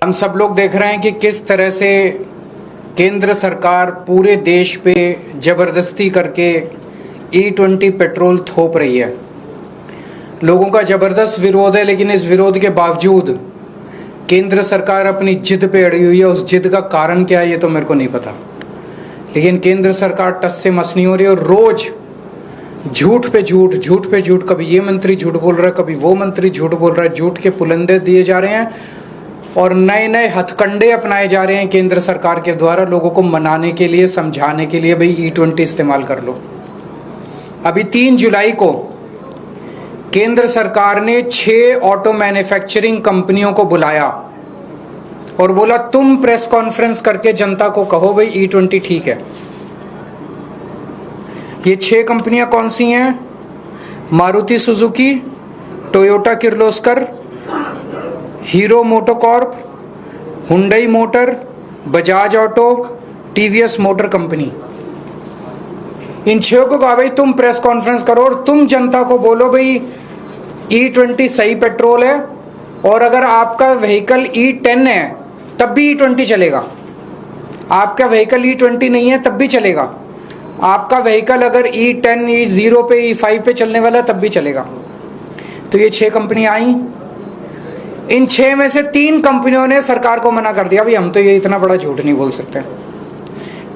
हम सब लोग देख रहे हैं कि किस तरह से केंद्र सरकार पूरे देश पे जबरदस्ती करके E20 पेट्रोल थोप रही है। लोगों का जबरदस्त विरोध है, लेकिन इस विरोध के बावजूद केंद्र सरकार अपनी जिद पे अड़ी हुई है। उस जिद का कारण क्या है ये तो मेरे को नहीं पता, लेकिन केंद्र सरकार टस से मस नहीं हो रही और रोज झूठ पे झूठ, झूठ पे झूठ, कभी ये मंत्री झूठ बोल रहा है, कभी वो मंत्री झूठ बोल रहा है, झूठ के पुलंदे दिए जा रहे हैं और नए नए हथकंडे अपनाए जा रहे हैं केंद्र सरकार के द्वारा लोगों को मनाने के लिए, समझाने के लिए, भाई E20 इस्तेमाल कर लो। अभी 3 जुलाई को केंद्र सरकार ने 6 ऑटो मैन्युफैक्चरिंग कंपनियों को बुलाया और बोला तुम प्रेस कॉन्फ्रेंस करके जनता को कहो भाई E20 ठीक है। ये 6 कंपनियां कौन सी हैं? Maruti Suzuki, Toyota Kirloskar, Hero MotoCorp, Hyundai Motor, Bajaj Auto, TVS Motor Company. इन 6 को कहा भाई तुम प्रेस कॉन्फ्रेंस करो और तुम जनता को बोलो भाई E20 सही पेट्रोल है और अगर आपका व्हीकल E10 है तब भी E20 चलेगा। आपका व्हीकल E20 नहीं है तब भी चलेगा। आपका व्हीकल अगर E10, E0 पे, E5 पे चलने वाला तब भी चलेगा। तो ये 6 कंपनियां आई। इन 6 में से 3 कंपनियों ने सरकार को मना कर दिया, भाई हम तो ये इतना बड़ा झूठ नहीं बोल सकते।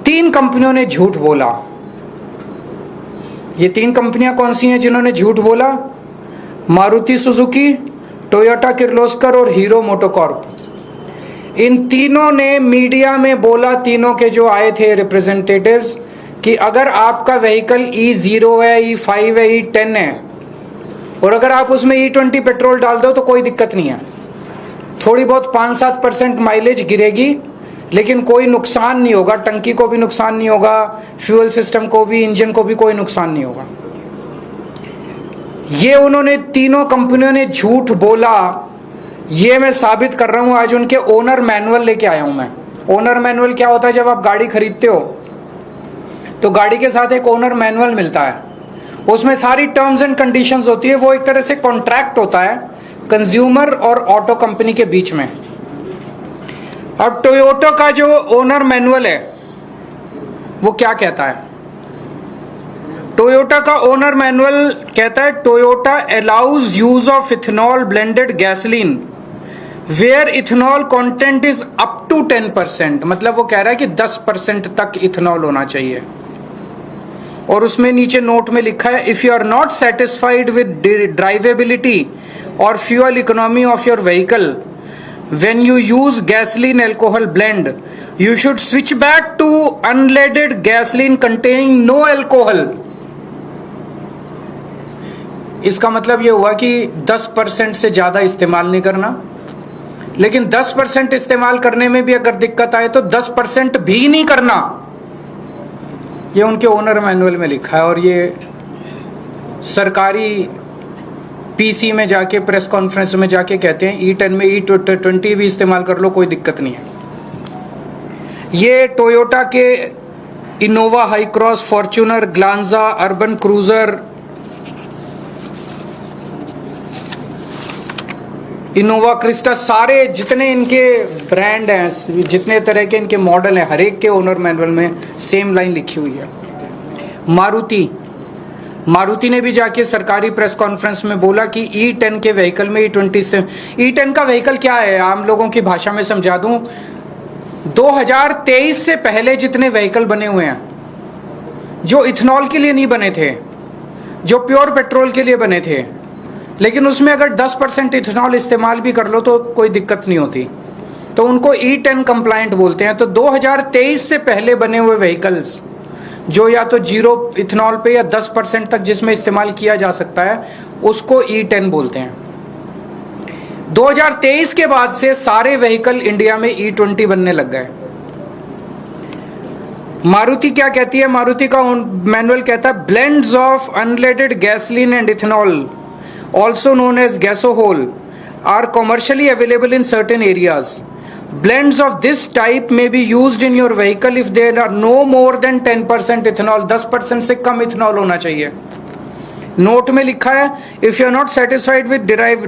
3 कंपनियों ने झूठ बोला। ये 3 कंपनियां कौन सी हैं जिन्होंने झूठ बोला? मारुति सुजुकी, टोयोटा किर्लोस्कर और हीरो मोटोकॉर्प। इन तीनों ने मीडिया में बोला, तीनों के जो आए थे रिप्रेजेंटेटिव्स, कि अगर आपका व्हीकल E0 है, E5 है, E10 है और अगर आप उसमें E20 पेट्रोल डाल दो तो कोई दिक्कत नहीं है। थोड़ी बहुत 5-7% माइलेज गिरेगी लेकिन कोई नुकसान नहीं होगा, टंकी को भी नुकसान नहीं होगा, फ्यूल सिस्टम को भी, इंजन को भी कोई नुकसान नहीं होगा। ये उन्होंने तीनों कंपनियों ने झूठ बोला। ये मैं साबित कर रहा हूं, आज उनके ओनर मैनुअल लेके आया हूं मैं। ओनर मैनुअल क्या होता है? जब आप गाड़ी खरीदते हो तो गाड़ी के साथ एक ओनर मैनुअल मिलता है, उसमें सारी टर्म्स एंड कंडीशंस होती है। वो एक तरह से कॉन्ट्रैक्ट होता है कंज्यूमर और ऑटो कंपनी के बीच में। अब टोयोटा का जो ओनर मैनुअल है वो क्या कहता है? टोयोटा का ओनर मैनुअल कहता है Toyota allows use of ethanol blended gasoline where ethanol content is up to 10%। मतलब वो कह रहा है कि 10% तक इथेनॉल होना चाहिए। और उसमें नीचे नोट में लिखा है if you are not satisfied with drivability or fuel economy of your vehicle when you use gasoline alcohol blend you should switch back to unleaded gasoline containing no alcohol। इसका मतलब ये हुआ कि 10% से ज्यादा इस्तेमाल नहीं करना, लेकिन 10% इस्तेमाल करने में भी अगर दिक्कत आए तो 10% भी नहीं करना। ये उनके ओनर मैनुअल में लिखा है और ये सरकारी पीसी में जाके, प्रेस कॉन्फ्रेंस में जाके कहते हैं E10 में E20 भी इस्तेमाल कर लो, कोई दिक्कत नहीं है। ये टोयोटा के Innova high cross, Fortuner, Glanza, urban cruiser, Innova Crysta, सारे जितने इनके ब्रांड हैं, जितने तरह के इनके मॉडल हैं, हर एक के ओनर मैनुअल में सेम लाइन लिखी हुई है। मारुति ने भी जाके सरकारी प्रेस कॉन्फ्रेंस में बोला कि E10 के व्हीकल में E20 से, E10 का व्हीकल क्या है आम लोगों की भाषा में समझा दूं। 2023 से पहले जितने व्हीकल बने हुए हैं जो इथेनॉल के लिए नहीं बने थे, जो प्योर पेट्रोल के लिए बने थे, लेकिन उसमें अगर 10% इथेनॉल इस्तेमाल भी कर लो तो कोई दिक्कत नहीं होती, तो उनको E10 कंप्लायंट बोलते हैं। तो 2023 से पहले बने हुए व्हीकल्स जो या तो 0 इथेनॉल पे या 10% तक जिसमें इस्तेमाल किया जा सकता है उसको E10 बोलते हैं। 2023 के बाद से सारे व्हीकल इंडिया में E20 बनने लग गए। मारुति क्या कहती है? मारुति का मैनुअल कहता है blends of unleaded gasoline and ethanol also known as gasohol are commercially available in certain areas. Blends of this type may be used in your vehicle if there are no more than 10% ethanol। 10% से कम ethanol होना चाहिए। Note में लिखा है, if you are not satisfied with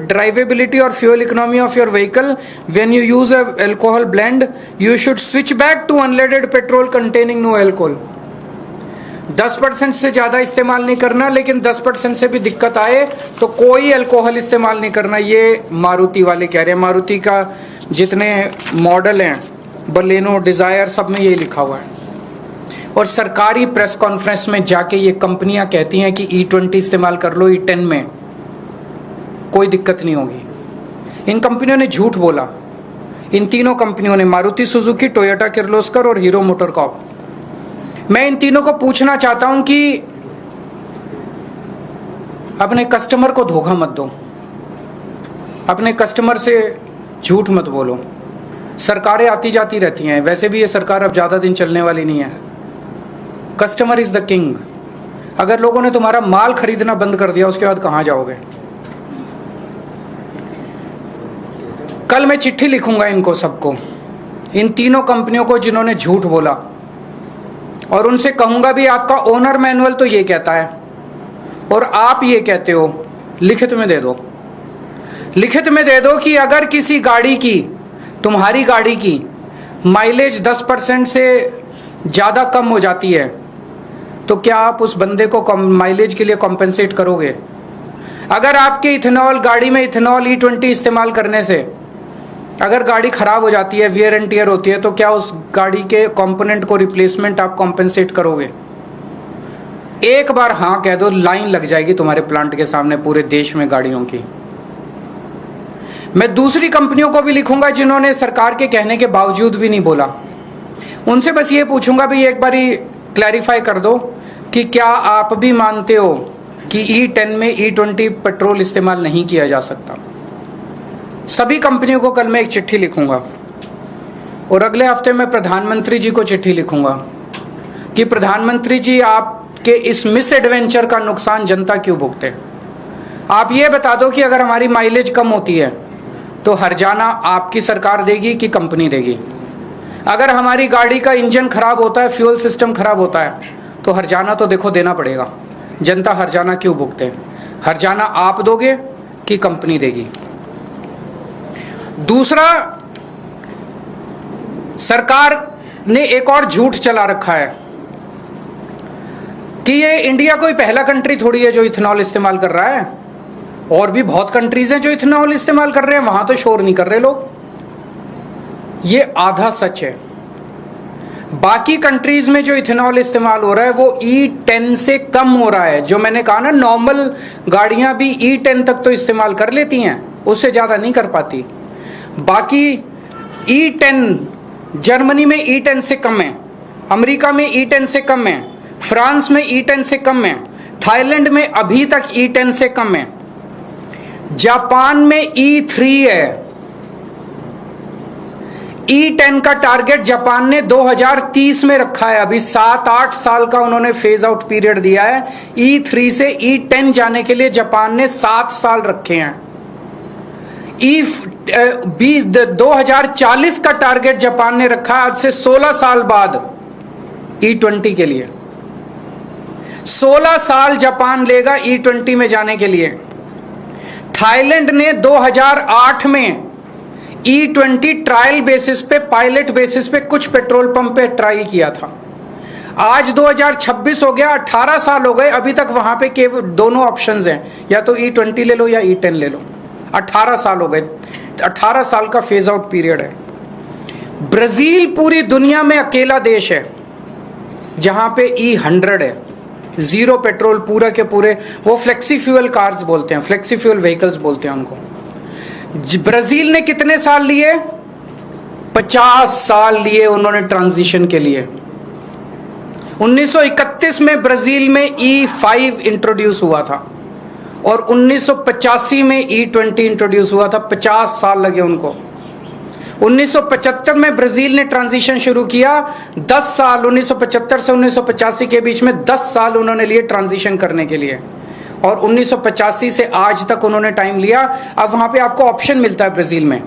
drivability or fuel economy of your vehicle when you use a alcohol blend, you should switch back to unleaded petrol containing no alcohol. 10% से ज्यादा इस्तेमाल नहीं करना, लेकिन 10% से भी दिक्कत आए तो कोई अल्कोहल इस्तेमाल नहीं करना। ये मारुति वाले कह रहे हैं। मारुति का जितने मॉडल हैं, बलेनो, डिजायर, सब में यही लिखा हुआ है। और सरकारी प्रेस कॉन्फ्रेंस में जाके ये कंपनियां कहती हैं कि E20 इस्तेमाल कर लो, E10 में कोई दिक्कत नहीं होगी। इन कंपनियों ने झूठ बोला। इन तीनों कंपनियों ने, मारुति सुजुकी, टोयोटा किर्लोस्कर और हीरो मोटरकॉर्प। मैं इन तीनों को पूछना चाहता हूं कि अपने कस्टमर को धोखा मत दो, अपने कस्टमर से झूठ मत बोलो। सरकारें आती जाती रहती हैं, वैसे भी ये सरकार अब ज्यादा दिन चलने वाली नहीं है। Customer is the king. अगर लोगों ने तुम्हारा माल खरीदना बंद कर दिया, उसके बाद कहां जाओगे? कल मैं चिट्ठी लिखूंगा इनको सबको, इन तीनों कंपनियों को जिन्होंने झूठ बोला, और उनसे कहूंगा भी आपका ओनर मैनुअल तो ये कहता है और आप ये कहते हो, लिखित में दे दो। लिखित में दे दो कि अगर किसी गाड़ी की, तुम्हारी गाड़ी की माइलेज 10% से ज्यादा कम हो जाती है तो क्या आप उस बंदे को माइलेज के लिए कॉम्पेंसेट करोगे? अगर आपके इथेनॉल गाड़ी में इथेनॉल E20 इस्तेमाल करने से अगर गाड़ी खराब हो जाती है, वियर एंड टियर होती है, तो क्या उस गाड़ी के कंपोनेंट को रिप्लेसमेंट आप कॉम्पेंसेट करोगे? एक बार हाँ कह दो, लाइन लग जाएगी तुम्हारे प्लांट के सामने पूरे देश में गाड़ियों की। मैं दूसरी कंपनियों को भी लिखूंगा जिन्होंने सरकार के कहने के बावजूद भी नहीं बोला। उनसे बस ये पूछूंगा भी एक बारी क्लैरिफाई कर दो कि क्या आप भी मानते हो कि E10 में E20 पेट्रोल इस्तेमाल नहीं किया जा सकता? सभी कंपनियों को कल मैं एक चिट्ठी लिखूंगा और अगले हफ्ते में प्रधानमंत्री जी को चिट्ठी लिखूंगा कि प्रधानमंत्री जी, आपके इस मिस एडवेंचर का नुकसान जनता क्यों भुगते? आप ये बता दो कि अगर हमारी माइलेज कम होती है तो हर्जाना आपकी सरकार देगी कि कंपनी देगी? अगर हमारी गाड़ी का इंजन खराब होता है, फ्यूल सिस्टम खराब होता है, तो हर्जाना तो देखो देना पड़ेगा। जनता हर्जाना क्यों भुगते? हर्जाना आप दोगे कि कंपनी देगी? दूसरा, सरकार ने एक और झूठ चला रखा है कि ये इंडिया कोई पहला कंट्री थोड़ी है जो इथेनॉल इस्तेमाल कर रहा है। और भी बहुत कंट्रीज हैं जो इथेनॉल इस्तेमाल कर रहे हैं, वहां तो शोर नहीं कर रहे लोग। ये आधा सच है। बाकी कंट्रीज में जो इथेनॉल इस्तेमाल हो रहा है वो E10 से कम हो रहा है। जो मैंने कहा ना, नॉर्मल गाड़ियां भी E10 तक तो इस्तेमाल कर लेती हैं, उससे ज्यादा नहीं कर पाती। बाकी E10, जर्मनी में E10 से कम है, अमेरिका में E10 से कम है, फ्रांस में E10 से कम है, थाईलैंड में अभी तक E10 से कम है, जापान में E3 है। E10 का टारगेट जापान ने 2030 में रखा है। अभी 7-8 साल का उन्होंने फेज आउट पीरियड दिया है। E3 से E10 जाने के लिए जापान ने 7 साल रखे हैं। 2040 का टारगेट जापान ने रखा है, आज से 16 साल बाद E20 के लिए। 16 साल जापान लेगा E20 में जाने के लिए। थाईलैंड ने 2008 में E20 ट्रायल बेसिस पे, पायलट बेसिस पे कुछ पेट्रोल पंप पे ट्राई किया था। आज 2026 हो गया, 18 साल हो गए, अभी तक वहां पे केवल दोनों ऑप्शंस हैं, या तो E20 ले लो या E10 ले लो। 18 साल हो गए, 18 साल का फेज आउट पीरियड है। ब्राजील पूरी दुनिया में अकेला देश है जहां पे E100 है, जीरो पेट्रोल पूरा के पूरे। वो फ्लेक्सी फ्यूल कार्स बोलते हैं, फ्लेक्सी फ्यूल व्हीकल्स बोलते हैं उनको। ब्राजील ने कितने साल लिए? 50 साल लिए उन्होंने ट्रांजिशन के लिए। 1931 में ब्राजील में E5 इंट्रोड्यूस हुआ था और 1985 में E20 इंट्रोड्यूस हुआ था। 50 साल लगे उनको। 1975 में ब्राजील ने ट्रांजिशन शुरू किया। 10 साल, 1975 से 1985 के बीच में 10 साल उन्होंने लिए ट्रांजिशन करने के लिए, और 1985 से आज तक उन्होंने टाइम लिया। अब वहां पे आपको ऑप्शन मिलता है ब्राजील में,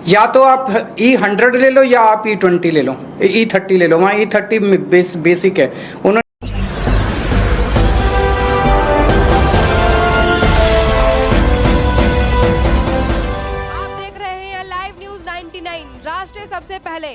या तो आप E100 ले लो या आप E20 ले लो, E30 ले लो। वहां E30 बेसिक है। उन्होंने 99 राष्ट्र सबसे पहले।